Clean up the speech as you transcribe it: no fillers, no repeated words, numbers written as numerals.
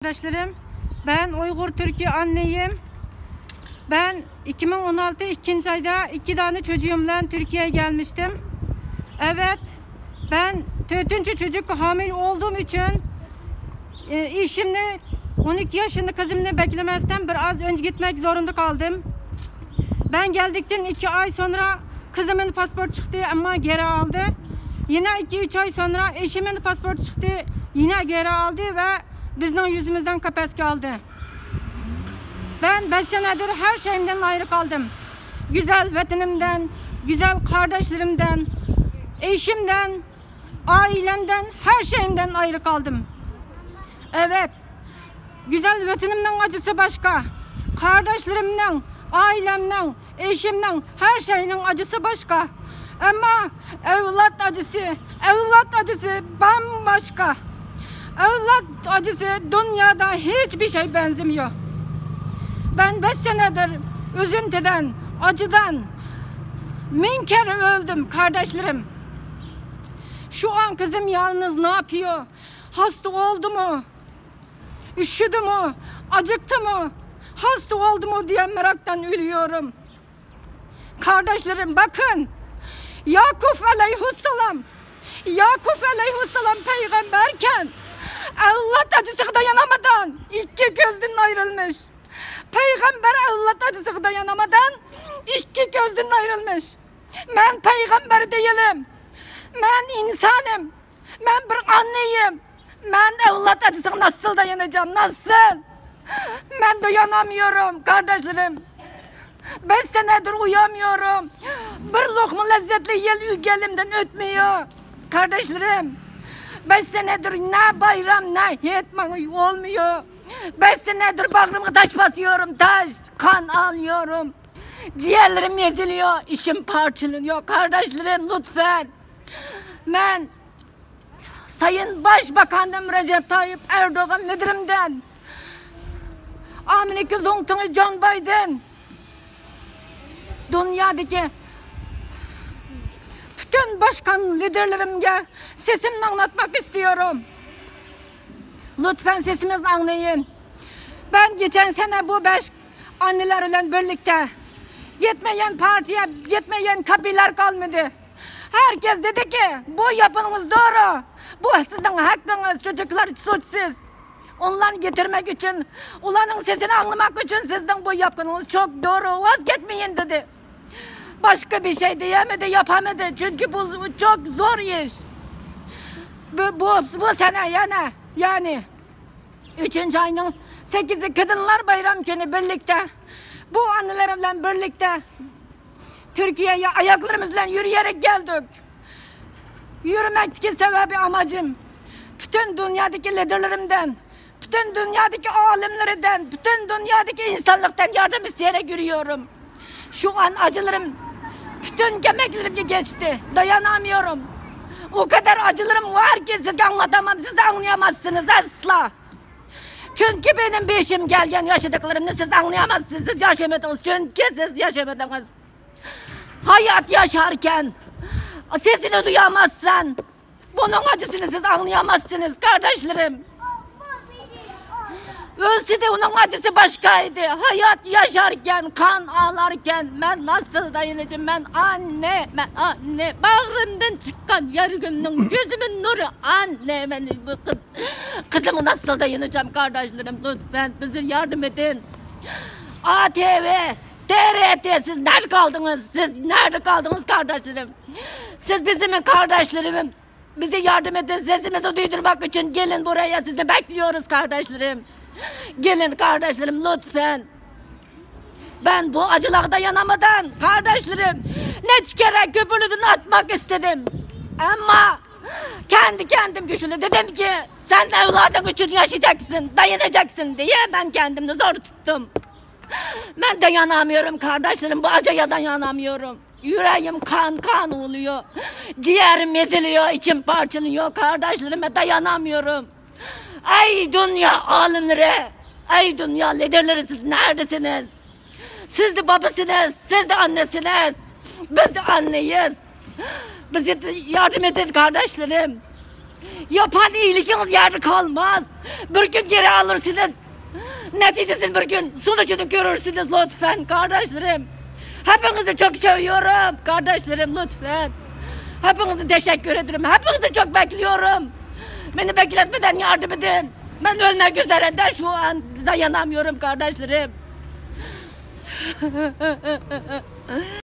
Arkadaşlarım, ben Uygur Türkiye anneyim. Ben 2016 ikinci ayda 2 tane çocuğumla Türkiye'ye gelmiştim. Evet, ben 4. çocuk hamile olduğum için eşimle 12 yaşında kızımla beklemezden biraz önce gitmek zorunda kaldım. Ben geldikten 2 ay sonra kızımın pasport çıktı ama geri aldı. Yine 2-3 ay sonra eşimin pasport çıktı, yine geri aldı ve bizden yüzümüzden kapes kaldı. Ben 5 senedir her şeyimden ayrı kaldım. Güzel vatanımdan, güzel kardeşlerimden, eşimden, ailemden, her şeyimden ayrı kaldım. Evet, güzel vatanımdan acısı başka. Kardeşlerimden, ailemden, eşimden, her şeyin acısı başka. Ama evlat acısı bambaşka. Evlat acısı dünyada hiçbir şey benzemiyor. Ben 5 senedir üzüntüden, acıdan 1000 kere öldüm kardeşlerim. Şu an kızım yalnız ne yapıyor? Hasta oldu mu? Üşüdü mü? Acıktı mı? Hasta oldu mu diye meraktan ölüyorum. Kardeşlerim bakın. Yakup Aleyhisselam peygamberken evlat acısı dayanamadan 2 gözden ayrılmış. Peygamber evlat acısı dayanamadan 2 gözden ayrılmış. Ben peygamber değilim. Ben insanım. Ben bir anneyim. Ben evlat acısı nasıl dayanacağım? Nasıl? Ben dayanamıyorum kardeşlerim. 5 senedir uyamıyorum. Bir lokma lezzetli yel elimden ötmüyor. Kardeşlerim, 5 senedir ne bayram ne yetmen olmuyor. 5 senedir bağrıma taş basıyorum, taş. Kan alıyorum. Ciğerlerim eziliyor, içim parçalanıyor. Kardeşlerim lütfen. Ben Sayın Başbakanım Recep Tayyip Erdoğan liderimden, Amerika Zongtanı John Biden, dünyadaki bütün başkan liderlerimge sesimi anlatmak istiyorum. Lütfen sesimizi anlayın. Ben geçen sene bu 5 annelerle birlikte gitmeyen partiye, gitmeyen kabiler kalmadı. Herkes dedi ki bu yapınız doğru. Bu sizin hakkınız, çocuklar suçsuz. Onları getirmek için, onların sesini anlamak için sizden bu yapınız çok doğru. Vazgeçmeyin dedi. Başka bir şey diyemedi, yapamadı. Çünkü bu çok zor iş. Bu sene yani 3. ayının 8'i Kadınlar Bayram günü birlikte, bu annelerimle birlikte Türkiye'ye ayaklarımızla yürüyerek geldik. Yürümekteki sebebi amacım, bütün dünyadaki liderlerimden, bütün dünyadaki alimlerden, bütün dünyadaki insanlıktan yardım isteyerek yürüyorum. Şu an acılarım, bütün emeklerim geçti. Dayanamıyorum. O kadar acılarım var ki size anlatamam. Siz de anlayamazsınız asla. Çünkü benim beşim gelgen yaşadıklarımı siz anlayamazsınız. Siz yaşamadınız. Çünkü siz yaşamadınız. Hayat yaşarken sesini duyamazsan bunun acısını siz anlayamazsınız kardeşlerim. Ölse de onun acısı başkaydı. Hayat yaşarken, kan ağlarken ben nasıl dayanacağım? Ben anne. Bağrımdan çıkan yargımın gözümün nuru anne. Ben bu kızımı nasıl dayanacağım kardeşlerim? Lütfen bize yardım edin. ATV, TRT siz nerede kaldınız? Siz nerede kaldınız kardeşlerim? Siz bizim kardeşlerim. Bize yardım edin. Sesimizi duydurmak için gelin buraya. Sizi bekliyoruz kardeşlerim. Gelin kardeşlerim lütfen. Ben bu acılara dayanamadan kardeşlerim ne kere köpürlüğünü atmak istedim. Ama kendim güçlü dedim ki sen evladın için yaşayacaksın, dayanacaksın diye ben kendimi zor tuttum. Ben dayanamıyorum kardeşlerim, bu acıya dayanamıyorum. Yüreğim kan oluyor. Ciğerim eziliyor, içim parçalıyor kardeşlerime dayanamıyorum. Ey dünya alimleri, ey dünya liderleri siz neredesiniz? Siz de babasınız, siz de annesiniz. Biz de anneyiz. Bize yardım edin kardeşlerim. Yapan iyiliğiniz yerde kalmaz. Bir gün geri alırsınız. Neticesini bir gün sonucunu görürsünüz lütfen kardeşlerim. Hepinizi çok seviyorum kardeşlerim lütfen. Hepinize teşekkür ederim. Hepinizi çok bekliyorum. Beni bekletmeden yardım edin. Ben ölmek üzere de şu an dayanamıyorum kardeşlerim.